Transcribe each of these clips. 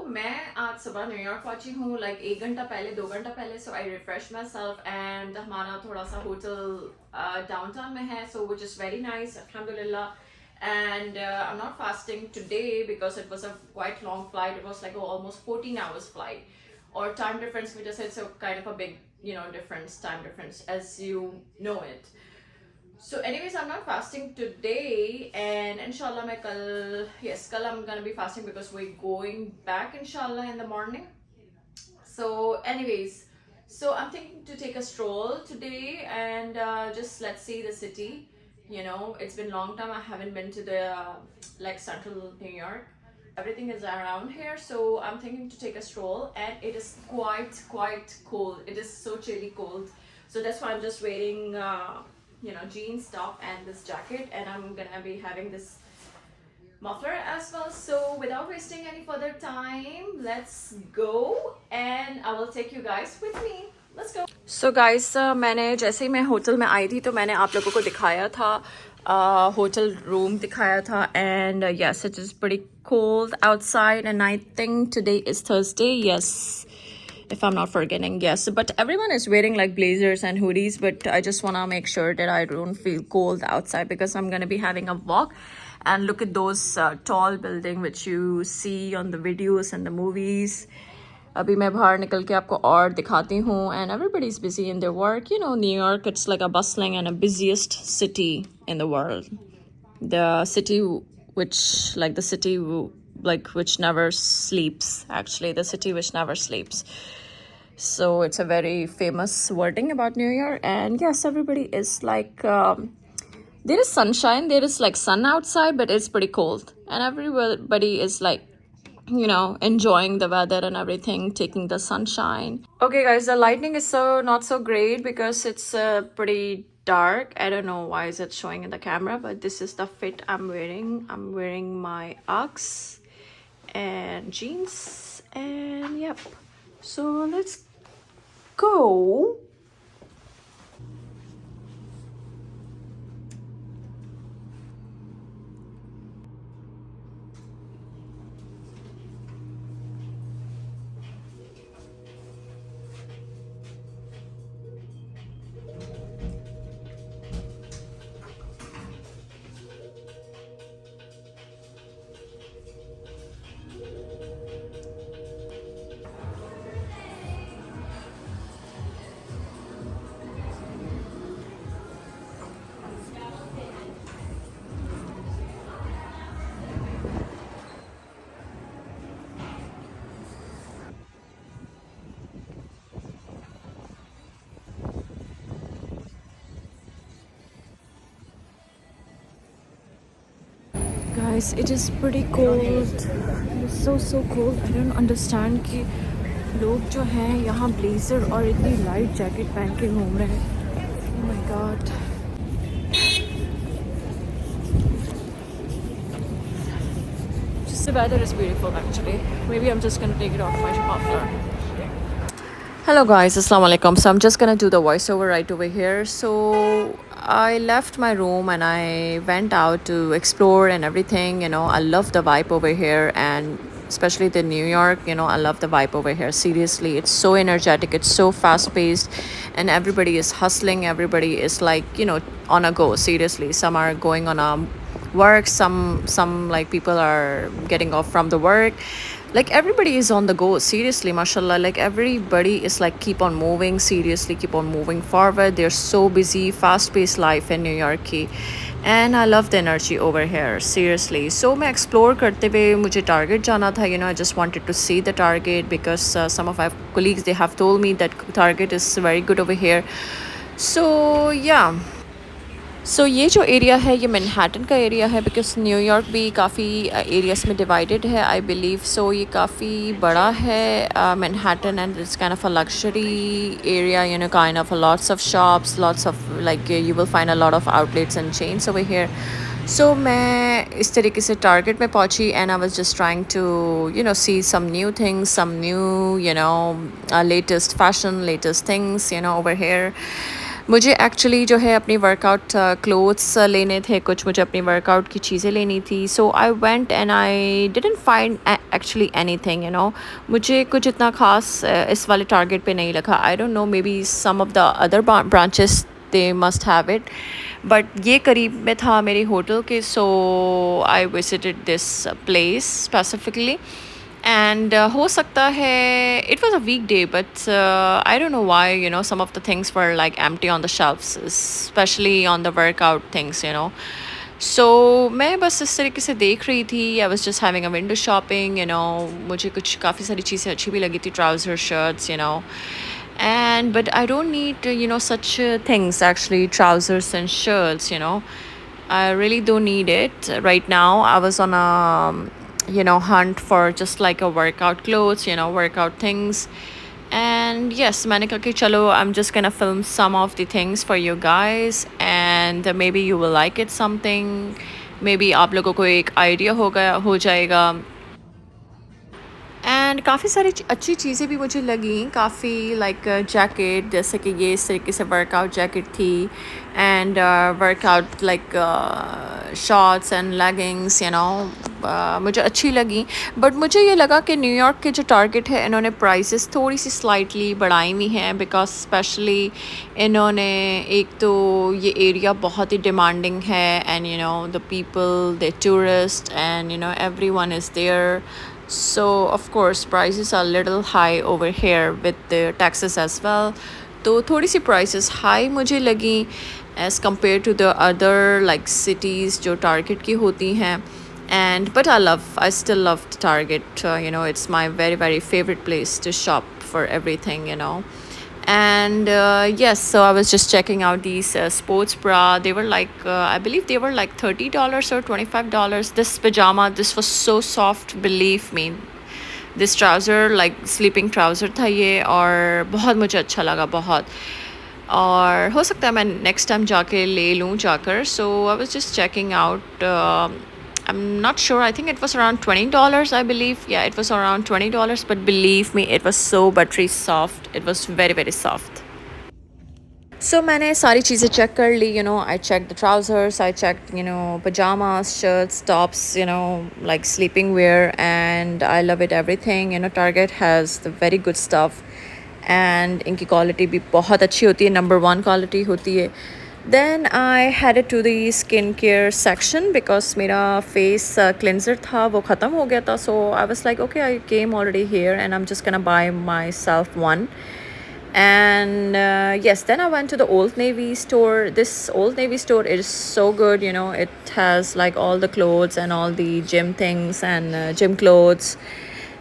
मैं आज सुबह न्यूयॉर्क पहुंची हूँ लाइक 1 घंटा पहले 2 घंटा पहले. सो आई रिफ्रेश माई सेल्फ एंड हमारा थोड़ा सा होटल डाउनटाउन में है, सो विच इज़ वेरी नाइस अल्हम्दुलिल्लाह. And I'm not fasting today because it was a quite long flight. It was like almost 14 hours flight. Or time difference, we just said so kind of a big, difference, time difference, as you know it. So anyways, I'm not fasting today, and inshallah kal I'm gonna be fasting because we're going back inshallah in the morning. So anyways, so I'm thinking to take a stroll today and just let's see the city. It's been a long time I haven't been to the like central New York. Everything is around here, so I'm thinking to take a stroll, and it is quite cold. It is so chilly cold, so that's why I'm just wearing jeans top and this jacket, and I'm gonna be having this muffler as well. So without wasting any further time, let's go and I will take you guys with me. Let's go. So guys, मैंने जैसे ही मैं hotel में आई थी तो मैंने आप लोगों को दिखाया था, होटल रूम दिखाया था, and yes, it is pretty cold outside, and I think today is Thursday, yes, if I'm not forgetting, yes, but everyone is wearing like blazers and hoodies, but I just want to make sure that I don't feel cold outside because I'm going to be having a walk. And look at those tall building which you see on the videos and the movies. अभी मैं बाहर निकल के आपको और दिखाती हूँ, and everybody is busy in their work. New York, it's like a bustling and a busiest city in the world. The city which never sleeps, actually, the city which never sleeps. So it's a very famous wording about New York, and yes, everybody is like there is sunshine, there is like sun outside, but it's pretty cold, and everybody is like enjoying the weather and everything, taking the sunshine. Okay guys, the lighting is not so great because it's pretty dark. I don't know why is it showing in the camera, but this is the fit I'm wearing. I'm wearing my Uggs and jeans, and yep, so let's go. Guys, it is pretty cold. It's so cold. I don't understand कि लोग जो हैं यहाँ blazer और इतनी light jacket पहन के घूम रहे हैं. Oh my god. Just the weather is beautiful actually. Maybe I'm just gonna take it off my muffler. Hello guys, assalamu alaikum. So I'm just gonna do the voiceover right over here. So I left my room and I went out to explore and everything. I love the vibe over here, and especially the New York. I love the vibe over here. Seriously, it's so energetic, it's so fast paced, and everybody is hustling. Everybody is like on a go. Seriously, some are going on a work, some like people are getting off from the work, like everybody is on the go. Seriously, mashallah, like everybody is like keep on moving. Seriously, keep on moving forward. They're so busy, fast paced life in New York की. And I love the energy over here, seriously. So मैं explore करते हुए मुझे target जाना था. I just wanted to see the target because some of my colleagues, they have told me that target is very good over here. So yeah. सो ये जो area है ये मैनहट्टन का एरिया है, बिकॉज न्यूयॉर्क भी काफ़ी एरियाज़ में divided है आई बिलीव. सो ये काफ़ी बड़ा है Manhattan, and it's kind of a luxury area, kind of lots of shops, lots of like you will find a lot of outlets and chains over here. So मैं इस तरीके से Target में पहुंची, and I was just trying to see some new things, some new latest fashion, latest things over here. मुझे actually जो है अपनी वर्कआउट क्लोथ्स लेने थे, कुछ मुझे अपनी वर्कआउट की चीज़ें लेनी थी, so I went and I didn't find actually anything, मुझे कुछ इतना ख़ास इस वाले टारगेट पे नहीं लगा। I don't know, maybe some of the other branches they must have it, but ये करीब में था मेरे होटल के, so I visited this place specifically. And हो सकता है it was a weekday, but I don't know why, some of the things were like empty on the shelves, especially on the workout things, so मैं बस इस तरीके से देख रही थी, I was just having a window shopping, मुझे कुछ काफ़ी सारी चीज़ें अच्छी भी लगी थी, trouser, shirts, and but I don't need such things, actually, trousers and shirts, I really don't need it right now. I was on a hunt for just like a workout clothes, workout things. And yes, मैंने कहा कि चलो, I'm just gonna film some of the things for you guys, and maybe you will like it something, maybe आप लोगों को एक idea हो जाएगा। एंड काफ़ी सारी अच्छी चीज़ें भी मुझे लगी, काफ़ी लाइक जैकेट, जैसे कि ये इस तरीके से वर्कआउट जैकेट थी, and workout like shorts and leggings, मुझे अच्छी लगी। बट मुझे ये लगा कि न्यूयॉर्क के जो टारगेट है, इन्होंने प्राइसेस थोड़ी सी स्लाइटली बढ़ाई हुई हैं, बिकॉज स्पेशली इन्होंने, एक तो ये एरिया बहुत ही डिमांडिंग है, and the people, the tourist, and everyone is there. So of course prices are little high over here with the taxes as well. तो थोड़ी सी prices high मुझे लगी as compared to the other like cities जो Target की होती हैं. And but I still love Target. It's my very very favorite place to shop for everything. And yes, so I was just checking out these sports bra. They were like I believe they were like $30 or $25. This pajama, this was so soft, believe me. This trouser, like sleeping trouser था ये, और बहुत मुझे अच्छा लगा, बहुत। और हो सकता है मैं नेक्स्ट टाइम जाके ले लूँ जाकर। So I was just checking out, I'm not sure. I think it was around $20, I believe. Yeah, it was around $20. But believe me, it was so buttery soft. It was very, very soft. So मैंने सारी चीज़ें check कर ली, I checked the trousers, I checked, pajamas, shirts, tops, like sleeping wear, and I love it everything. Target has the very good stuff, and इनकी quality भी बहुत अच्छी होती है, number one quality होती है। Then I headed to the skincare section because मेरा face cleanser था वो ख़त्म हो गया था, so I was like, okay, I came already here and I'm just gonna buy myself one. And yes, then I went to the Old Navy store. This Old Navy store is so good, it has like all the clothes and all the gym things and gym clothes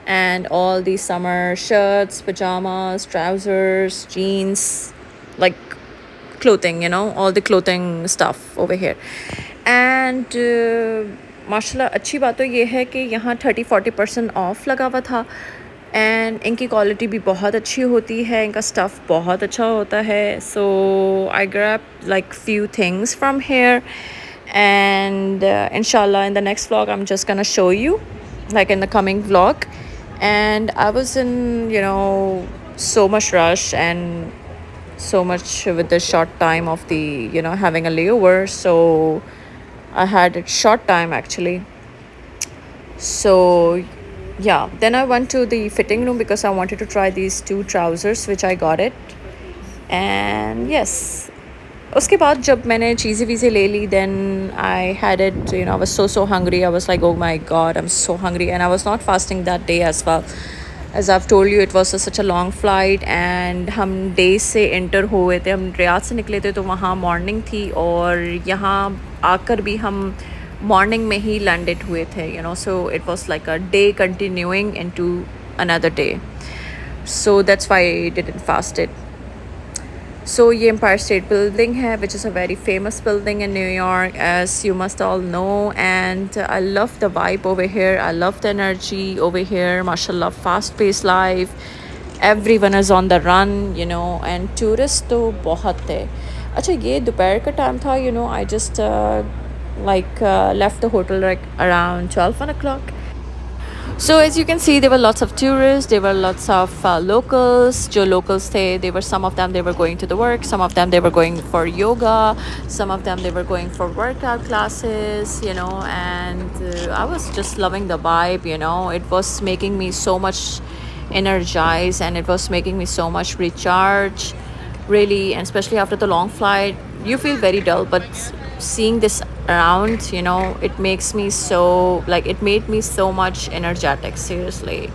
and all the summer shirts, pajamas, trousers, jeans, like clothing, all the clothing stuff over here. And माशाल्लाह अच्छी बात तो ये है कि यहाँ 30-40% of लगा हुआ था, एंड इनकी क्वालिटी भी बहुत अच्छी होती है, इनका स्टफ़ बहुत अच्छा होता है। So I grab like few things from here, and inshallah in the next vlog I'm just gonna show you, like in the coming vlog. And I was in so much rush and so much with the short time of the having a layover, so I had a short time actually. So yeah, then I went to the fitting room because I wanted to try these two trousers, which I got it. And yes, उसके बाद जब मैंने चीज़ें वीज़ें ले ली, then I had it, I was so hungry. I was like, oh my god, I'm so hungry. And I was not fasting that day as well. As I've told you, it was such a long flight, and हम day से enter हुए थे, हम Riyadh से निकले थे, तो वहाँ मॉर्निंग थी, और यहाँ आकर भी हम मॉर्निंग में ही लैंडेड हुए थे, so it was like a day continuing into another day, so that's why I didn't fast it. So ये Empire State Building है, which is a very famous building in New York, as you must all know, and I love the vibe over here. I love the energy over here. Mashallah, fast-paced life. Everyone is on the run, and tourists तो बहुत थे। अच्छा, ये दोपहर का time था, I just left the hotel like around 12 o'clock. So as you can see, there were lots of tourists, there were lots of locals. जो locals थे, they were, some of them they were going to the work, some of them they were going for yoga, some of them they were going for workout classes, you know. And I was just loving the vibe, you know. It was making me so much energized, and it was making me so much recharge, really. And especially after the long flight, you feel very dull, but seeing this around, you know, it makes me so, like, it made me so much energetic, seriously.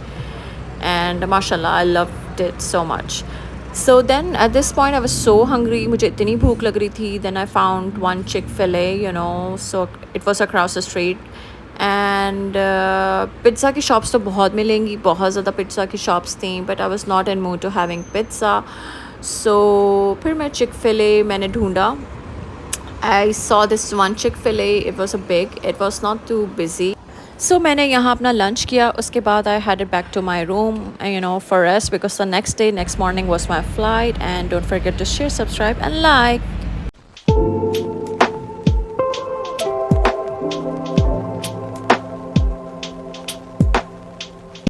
And mashallah, I loved it so much. So then at this point I was so hungry, मुझे इतनी भूख लग रही थी. Then I found one Chick-fil-A, you know, so it was across the street. And pizza की shops तो बहुत मिलेंगी, बहुत ज़्यादा पिज़्ज़ा की शॉप्स थी, but I was not in mood to having pizza. So फिर मैं Chick-fil-A मैंने ढूंढा. I saw this one Chick-fil-A. It was a big. It was not too busy. So मैंने यहाँ अपना lunch किया. उसके बाद I headed back to my room, you know, for rest, because the next morning was my flight. And don't forget to share, subscribe, and like.